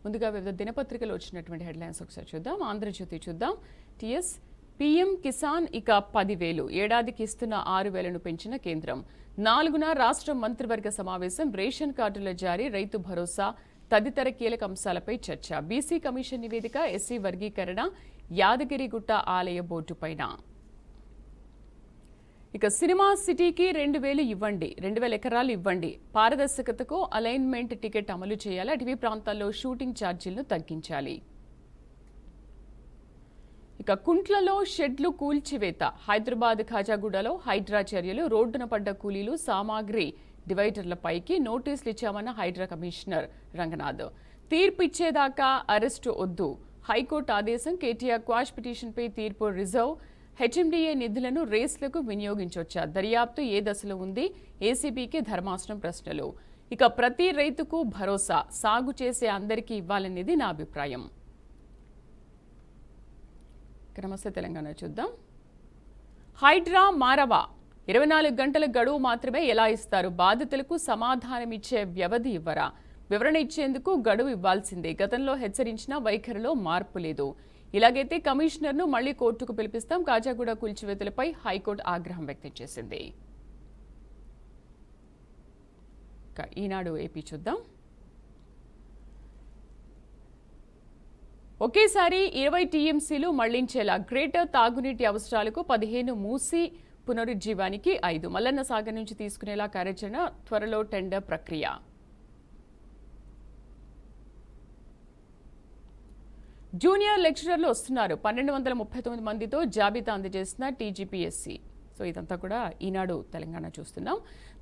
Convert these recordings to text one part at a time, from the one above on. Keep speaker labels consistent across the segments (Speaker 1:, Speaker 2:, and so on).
Speaker 1: ముందుగా వివిధ దినపత్రికలు వచ్చినటువంటి హెడ్లైన్స్ ఒకసారి చూద్దాం. ఆంధ్రజ్యోతి చూద్దాం. టీఎస్ పీఎం కిసాన్ ఇక 10,000 ఏడాదికి ఇస్తున్న 6,000ను పెంచిన కేంద్రం. 4న రాష్ట్ర మంత్రివర్గ సమావేశం. రేషన్ కార్డుల జారీ, రైతు భరోసా తదితర కీలక అంశాలపై చర్చ. బీసీ కమిషన్ నివేదిక, ఎస్సీ వర్గీకరణ, యాదగిరిగుట్ట ఆలయ బోర్డుపైన. ఇక సినిమా సిటీకి 2,000 ఇవ్వండి, 2,000 ఎకరాలు ఇవ్వండి, పారదర్శకతకు అలైన్మెంట్ టికెట్ అమలు చేయాలి, అటవీ ప్రాంతాల్లో షూటింగ్ ఛార్జీలను తగ్గించాలి. ఇక కుంట్లలో షెడ్లు కూల్చివేత, హైదరాబాద్ ఖాజాగూడలో హైడ్రా చర్యలు, రోడ్డున పడ్డ కూలీలు, సామాగ్రి డివైడర్లపైకి నోటీసులు ఇచ్చామన్న హైడ్రా కమిషనర్ రంగనాథ్. తీర్పు ఇచ్చేదాకా అరెస్టు వద్దు, హైకోర్టు ఆదేశం. కేటీఆర్ క్వాష్ పిటిషన్పై తీర్పు రిజర్వ్. హెచ్ఎండిఏ నిధులను రేస్లకు వినియోగించొచ్చా, దర్యాప్తు ఏ దశలో ఉంది, ఏసీబీకి ధర్మాసనం ప్రశ్నలు. ఇక ప్రతి రైతుకు భరోసా, సాగు చేసే అందరికీ ఇవ్వాలనేది నా అభిప్రాయం. నమస్తే తెలంగాణ చూద్దాం. హైడ్రా మారవా, 24 గంటల గడువు మాత్రమే ఎలా ఇస్తారు, బాధితులకు సమాధానమిచ్చే వ్యవధి ఇవ్వరా, వివరణ ఇచ్చేందుకు గడువు ఇవ్వాల్సిందే, గతంలో హెచ్చరించిన వైఖరిలో మార్పు లేదు, ఇలాగైతే కమిషనర్ను మళ్లీ కోర్టుకు పిలిపిస్తాం, కాజాగూడ కూల్చివేతలపై హైకోర్టు ఆగ్రహం వ్యక్తం చేసింది. ఈనాడు ఏపీ చూద్దాం. ఒకేసారి 20 టీఎంసీలు మళ్లించేలా గ్రేటర్ తాగునీటి అవసరాలకు 15, మూసి పునరుజ్జీవానికి 5, మల్లన్న సాగర్ నుంచి తీసుకునేలా కార్యాచరణ, త్వరలో టెండర్ ప్రక్రియ. జూనియర్ లెక్చరర్లు వస్తున్నారు, 1239 మందితో జాబితా అందజేసిన టీజీపీఎస్సీ. సో ఇదంతా కూడా ఈనాడు తెలంగాణ చూస్తున్నాం.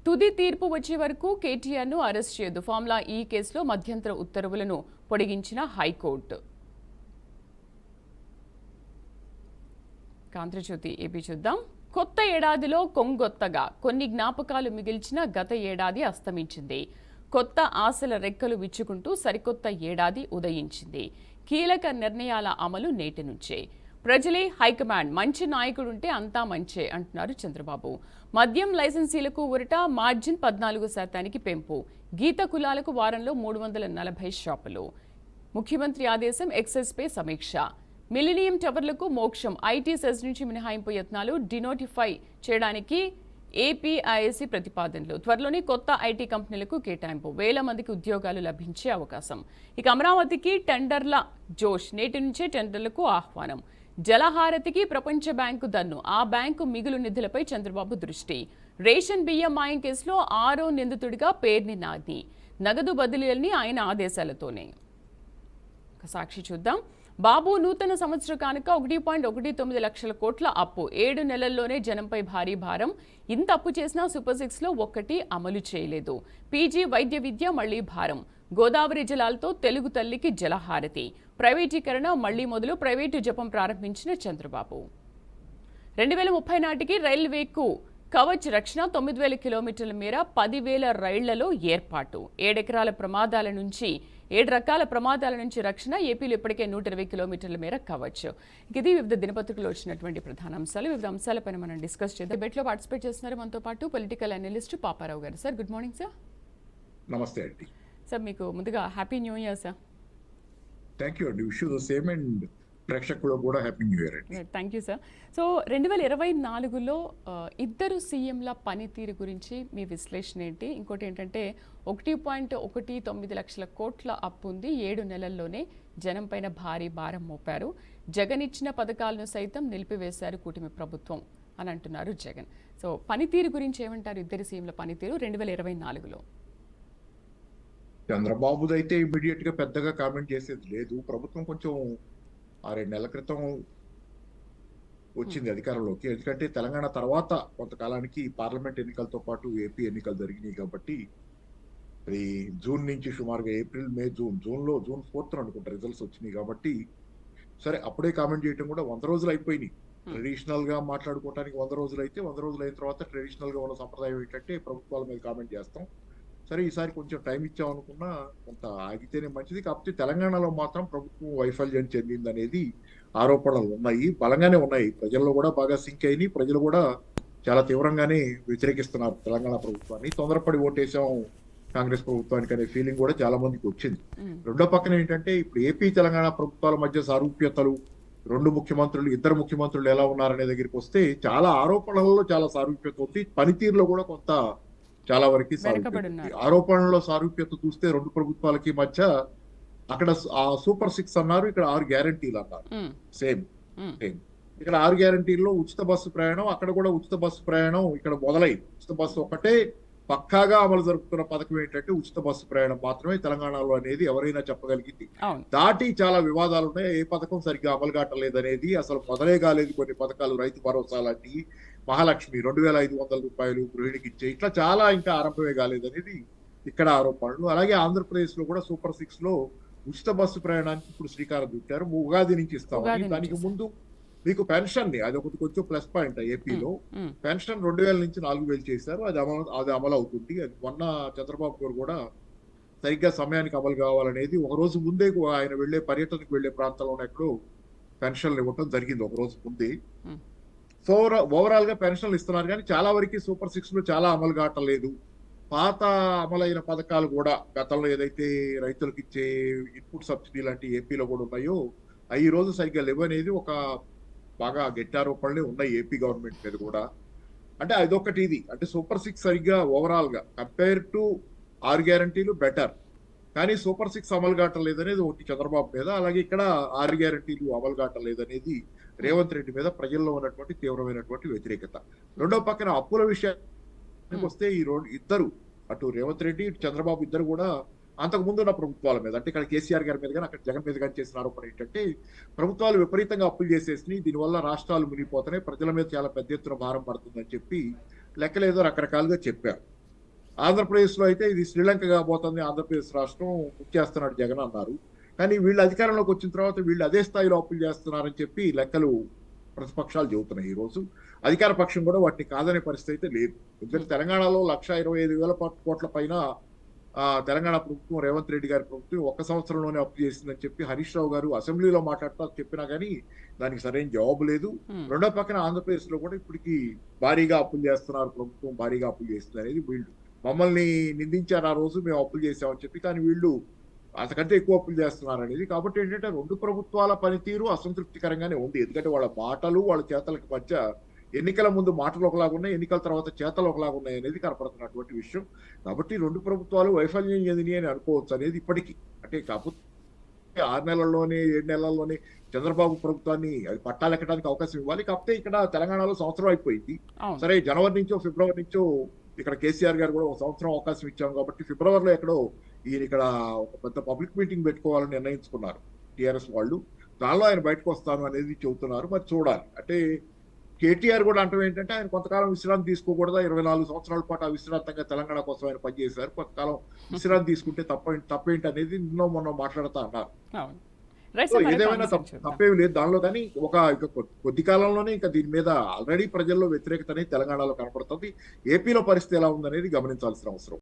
Speaker 1: తుది తీర్పు వచ్చే వరకు కేటీఆర్ను అరెస్ట్ చేయదు, ఫార్ములా ఈ కేసులో మధ్యంతర ఉత్తర్వులను పొడిగించిన హైకోర్టు. ఆంధ్రజ్యోతి ఏపీ చూద్దాం. కొత్త ఏడాదిలో కొంగొత్తగా కొన్ని జ్ఞాపకాలు మిగిల్చిన గత ఏడాది అస్తమించింది, కొత్త ఆశల రెక్కలు విచ్చుకుంటూ సరికొత్త ఏడాది ఉదయించింది, కీలక నిర్ణయాల అమలు నేటి నుంచే, ప్రజలే హైకమాండ్, మంచి నాయకుడుంటే అంతా మంచే అంటున్నారు చంద్రబాబు. మద్యం లైసెన్సీలకు ఊరట, మార్జిన్ 14% పెంపు, గీత కులాలకు వారంలో 340 షాపులు, ముఖ్యమంత్రి ఆదేశం, ఎక్సైజ్పై సమీక్ష, మిలీనియం టవర్లకు మోక్షం, ఐటీ సెజ్ నుంచి మినహాయింపు యత్నాలు, డినోటిఫై చేయడానికి ఏపీఐఎస్సీ ప్రతిపాదనలు, త్వరలోనే కొత్త ఐటీ కంపెనీలకు కేటాయింపు, 1000 మందికి ఉద్యోగాలు లభించే అవకాశం. ఇక అమరావతికి టెండర్ల జోష్, నేటి నుంచే టెండర్లకు ఆహ్వానం, జలహారతికి ప్రపంచ బ్యాంకు దన్ను, ఆ బ్యాంకు మిగులు నిధులపై చంద్రబాబు దృష్టి, రేషన్ బియ్యం మాయం కేసులో 6వ నిందితుడిగా పేర్ని నాని, నగదు బదిలీల్ని ఆయన ఆదేశాలతోనే. సాక్షి చూద్దాం. బాబు నూతన సంవత్సర కానుక 1.19 లక్షల కోట్ల అప్పు, 7 నెలల్లోనే జనంపై భారీ భారం, ఇంత అప్పు చేసినా సూపర్ 6లో ఒక్కటి అమలు చేయలేదు, పీజీ వైద్య విద్య మళ్లీ భారం, గోదావరి జలాలతో తెలుగు తల్లికి జలహారతి, ప్రైవేటీకరణ మళ్లీ మొదలు, ప్రైవేటు జపం ప్రారంభించిన చంద్రబాబు. 2030 నాటికి రైల్వేకు కవచ్ రక్షణ, 9,000 కిలోమీటర్ల మేర 10,000 రైళ్లలో ఏర్పాటు, 7 రకాల ప్రమాదాల నుంచి రక్షణ, ఏపీలో ఇప్పటికే 120 కిలోమీటర్ల మేర కవచ్చు. ఇది వివిధ దినపత్రికలు వచ్చినటువంటి ప్రధాన అంశాలు. వివిధ అంశాలపైన మనం డిస్కస్ చేద్దాం. డిబేట్లో పార్టిసిపేట్ చేస్తున్నారు మనతో పాటు పొలిటికల్ అనలిస్ట్ పాపారావు గారు. Sir good morning sir.
Speaker 2: నమస్తే అండి.
Speaker 1: సార్ మీకు ముందుగా happy new year sir.
Speaker 2: Thank you అండి. Wish you the same and ప్రేక్షకులు కూడా హ్యాపీ న్యూ ఇయర్ అండి.
Speaker 1: Thank you sir. సో 2024లో ఇద్దరు సీఎంల పనితీరు గురించి మీ విశ్లేషణ ఏంటి? ఇంకోటి ఏంటంటే 1.19 లక్షల కోట్ల అప్పు ఉంది, 7 నెలల్లోనే జనం పైన భారీ భారం మోపారు, జగన్ ఇచ్చిన పథకాలను సైతం నిలిపివేశారు కూటమి ప్రభుత్వం అని అంటున్నారు జగన్. సో పనితీరు గురించి ఏమంటారు ఇద్దరు సీఎంల పనితీరు 2024లో?
Speaker 2: చంద్రబాబుదైతే ఇమీడియట్ గా పెద్దగా కామెంట్ చేసేది లేదు. ప్రభుత్వం కొంచెం 6 నెలల క్రితం వచ్చింది అధికారంలోకి. ఎందుకంటే తెలంగాణ తర్వాత కొంతకాలానికి పార్లమెంట్ ఎన్నికలతో పాటు ఏపీ ఎన్నికలు జరిగినాయి కాబట్టి అది జూన్ నుంచి సుమారుగా ఏప్రిల్, మే, జూన్ 4th అనుకుంటా రిజల్ట్స్ వచ్చినాయి కాబట్టి సరే అప్పుడే కామెంట్ చేయడం కూడా 100 రోజులు అయిపోయినాయి. ట్రెడిషనల్ గా మాట్లాడుకోవడానికి 100 రోజులు అయితే 100 రోజులు అయిన తర్వాత ట్రెడిషనల్ గా ఉన్న సంప్రదాయం ఏంటంటే ప్రభుత్వాల మీద కామెంట్ చేస్తాం. సరే ఈసారి కొంచెం టైం ఇచ్చామనుకున్నా కొంత ఆగితేనే మంచిది. కాకపోతే తెలంగాణలో మాత్రం ప్రభుత్వం వైఫల్యం చెందింది అనేది ఆరోపణలు ఉన్నాయి, బలంగానే ఉన్నాయి. ప్రజల్లో కూడా బాగా సింక్ అయినాయి. ప్రజలు కూడా చాలా తీవ్రంగానే వ్యతిరేకిస్తున్నారు తెలంగాణ ప్రభుత్వాన్ని. తొందరపడి ఓటేసాం కాంగ్రెస్ ప్రభుత్వానికి అనే ఫీలింగ్ కూడా చాలా మందికి వచ్చింది.
Speaker 1: ఉమ్,
Speaker 2: రెండో పక్కన ఏంటంటే ఇప్పుడు ఏపీ తెలంగాణ ప్రభుత్వాల మధ్య సారూప్యతలు, ఇద్దరు ముఖ్యమంత్రులు ఎలా ఉన్నారనే దగ్గరికి వస్తే చాలా ఆరోపణలలో చాలా సారూప్యత ఉంది, పనితీరులో కూడా కొంత చాలా వరకు సారూప్యత
Speaker 1: వెనకబడి
Speaker 2: ఉంది.
Speaker 1: ఉన్నారు.
Speaker 2: ఆరోపణలో సారూప్యత చూస్తే రెండు ప్రభుత్వాలకి మధ్య అక్కడ ఆ సూపర్ 6 అన్నారు, ఇక్కడ 6 గ్యారంటీలు అన్నారు.
Speaker 1: ఉమ్,
Speaker 2: సేమ్
Speaker 1: ఉమ్,
Speaker 2: సేమ్ ఇక్కడ 6 గ్యారంటీల్లో ఉచిత బస్సు ప్రయాణం, అక్కడ కూడా ఉచిత బస్సు ప్రయాణం ఇక్కడ మొదలైంది. ఉచిత బస్సు ఒకటే పక్కాగా అమలు జరుపుతున్న పథకం ఏంటంటే ఉచిత బస్సు ప్రయాణం మాత్రమే తెలంగాణలో అనేది ఎవరైనా చెప్పగలిగింది.
Speaker 1: అవును.
Speaker 2: దాటి చాలా వివాదాలు ఉన్నాయి. ఏ పథకం సరిగ్గా అమలు కావట్లేదనేది, అసలు మొదలే కాలేదు కొన్ని పథకాలు, రైతు భరోసా లాంటి, మహాలక్ష్మి 2,500 రూపాయలు గృహిణికి ఇచ్చే, ఇట్లా చాలా ఇంకా ఆరంభమే కాలేదనేది ఇక్కడ ఆరోపణలు. అలాగే ఆంధ్రప్రదేశ్ లో కూడా సూపర్ 6 లో ఉచిత బస్సు ప్రయాణానికి ఇప్పుడు శ్రీకారం చుట్టారు. ఉగాది నుంచి
Speaker 1: ఉగాది
Speaker 2: ఇస్తామని.
Speaker 1: నుంచి
Speaker 2: దానికి ముందు మీకు పెన్షన్ ని, అది ఒకటి కొంచెం ప్లస్ పాయింట్ ఏపీలో.
Speaker 1: ఉమ్,
Speaker 2: పెన్షన్ 2,000 నుంచి 4,000 చేశారు. అది అమలు అవుతుంది. అది మొన్న చంద్రబాబు గారు కూడా సరిగ్గా సమయానికి అమలు కావాలనేది ఒక రోజు ముందే ఆయన వెళ్లే పర్యటనకు వెళ్లే ప్రాంతంలో ఎక్కడో పెన్షన్లు ఇవ్వటం జరిగింది ఒక రోజు ముందే.
Speaker 1: ఉమ్,
Speaker 2: సో ఓవరాల్ గా పెన్షన్లు ఇస్తున్నారు, కానీ చాలా వరకు సూపర్ 6 లో చాలా అమలు కావట్లేదు. పాత అమలైన పథకాలు కూడా గతంలో ఏదైతే రైతులకు ఇచ్చే ఇన్పుట్ సబ్సిడీ లాంటి ఏపీలో కూడా ఉన్నాయో అవి ఈ రోజు సరిగ్గా లేవనేది ఒక బాగా గట్టి ఆరోపణలే ఉన్నాయి ఏపీ గవర్నమెంట్ మీద కూడా. అంటే అదొకటి. ఇది అంటే సూపర్ 6 సరిగ్గా ఓవరాల్ గా కంపేర్ టు 6 గ్యారంటీలు బెటర్, కానీ సూపర్ 6 అమలు కావట్లేదనేది ఒకటి చంద్రబాబు మీద. అలాగే ఇక్కడ 6 గ్యారంటీలు అమలు కావట్లేదనేది రేవంత్ రెడ్డి మీద ప్రజల్లో ఉన్నటువంటి తీవ్రమైనటువంటి వ్యతిరేకత. రెండో పక్కన అప్పుల విషయానికి వస్తే ఈ ఇద్దరు, అటు రేవంత్ రెడ్డి ఇటు చంద్రబాబు ఇద్దరు కూడా అంతకు ముందు ఉన్న ప్రభుత్వాల మీద, అంటే ఇక్కడ కేసీఆర్ గారి మీద కానీ అక్కడ జగన్ మీద కానీ చేసిన ఆరోపణ ఏంటంటే ప్రభుత్వాలు విపరీతంగా అప్పులు చేసేసి దీనివల్ల రాష్ట్రాలు మునిగిపోతున్నాయి, ప్రజల మీద చాలా పెద్ద ఎత్తున భారం పడుతుందని చెప్పి లెక్కలేదో రకరకాలుగా చెప్పారు. ఆంధ్రప్రదేశ్ లో అయితే ఇది శ్రీలంక కాబోతుంది, ఆంధ్రప్రదేశ్ రాష్ట్రం చేస్తున్నాడు జగన్ అన్నారు. కానీ వీళ్ళు అధికారంలోకి వచ్చిన తర్వాత వీళ్ళు అదే స్థాయిలో అప్పులు చేస్తున్నారని చెప్పి లెక్కలు ప్రతిపక్షాలు చెబుతున్నాయి. ఈ రోజు అధికార పక్షం కూడా వాటిని కాదనే పరిస్థితి అయితే లేదు. ఎందుకంటే తెలంగాణలో 1,25,000 కోట్ల పైన తెలంగాణ ప్రభుత్వం, రేవంత్ రెడ్డి గారి ప్రభుత్వం 1 సంవత్సరంలోనే అప్పు చేసిందని చెప్పి హరీష్ రావు గారు అసెంబ్లీలో మాట్లాడుతూ చెప్పినా కానీ దానికి సరైన జవాబు లేదు. రెండో పక్కన ఆంధ్రప్రదేశ్ లో కూడా ఇప్పటికి భారీగా అప్పులు చేస్తున్నారు, ప్రభుత్వం భారీగా అప్పులు చేస్తుంది అనేది వీళ్ళు మమ్మల్ని నిందించారు ఆ రోజు, మేము అప్పులు చేసామని చెప్పి. కానీ వీళ్ళు అంతకంటే ఎక్కువ అప్పులు చేస్తున్నారు అనేది. కాబట్టి ఏంటంటే రెండు ప్రభుత్వాల పనితీరు అసంతృప్తికరంగానే ఉంది. ఎందుకంటే వాళ్ళ మాటలు వాళ్ళ చేతలకు మధ్య ఎన్నికల ముందు మాటలు ఒకలాగా ఉన్నాయి, ఎన్నికల తర్వాత చేతలు ఒకలాగా ఉన్నాయి అనేది కనపడుతున్నటువంటి విషయం. కాబట్టి రెండు ప్రభుత్వాలు వైఫల్యం చెందిని అని అనుకోవచ్చు అనేది ఇప్పటికీ. అంటే కాకపోతే 6 నెలల్లోనే 7 నెలల్లోనే చంద్రబాబు ప్రభుత్వాన్ని అది పట్టాలెక్కడానికి అవకాశం ఇవ్వాలి. కాకపోతే ఇక్కడ తెలంగాణలో సంవత్సరం అయిపోయింది.
Speaker 1: అవును.
Speaker 2: సరే జనవరి నుంచో ఫిబ్రవరి నుంచో ఇక్కడ కేసీఆర్ గారు కూడా 1 సంవత్సరం అవకాశం ఇచ్చాం కాబట్టి ఫిబ్రవరిలో ఎక్కడో ఈయన ఇక్కడ ఒక పెద్ద పబ్లిక్ మీటింగ్ పెట్టుకోవాలని నిర్ణయించుకున్నారు టీఆర్ఎస్ వాళ్ళు. దానిలో ఆయన బయటకు వస్తాను అనేది చెబుతున్నారు. మరి చూడాలి. అంటే కేటీఆర్ కూడా అంటే ఏంటంటే ఆయన కొంతకాలం విశ్రాంతి తీసుకోకూడదా, 24 సంవత్సరాల పాటు అవిశ్రాంతంగా తెలంగాణ కోసం ఆయన పనిచేశారు, కొంతకాలం విశ్రాంతి తీసుకుంటే తప్పేంటి అనేది నిన్నో మొన్న మాట్లాడుతా అన్నారు.
Speaker 1: అవును. రైట్
Speaker 2: సో
Speaker 1: సార్, మరి
Speaker 2: ఏదేమైనా
Speaker 1: కాన్సెప్ట్ చూద్దాం.
Speaker 2: తప్పేమి లేదు దానిలో. కానీ ఇక కొద్ది కాలంలోనే ఇంకా దీని మీద ఆల్రెడీ ప్రజల్లో వ్యతిరేకత అనేది తెలంగాణలో కనపడుతుంది. ఏపీలో పరిస్థితి ఎలా ఉందనేది గమనించాల్సిన అవసరం.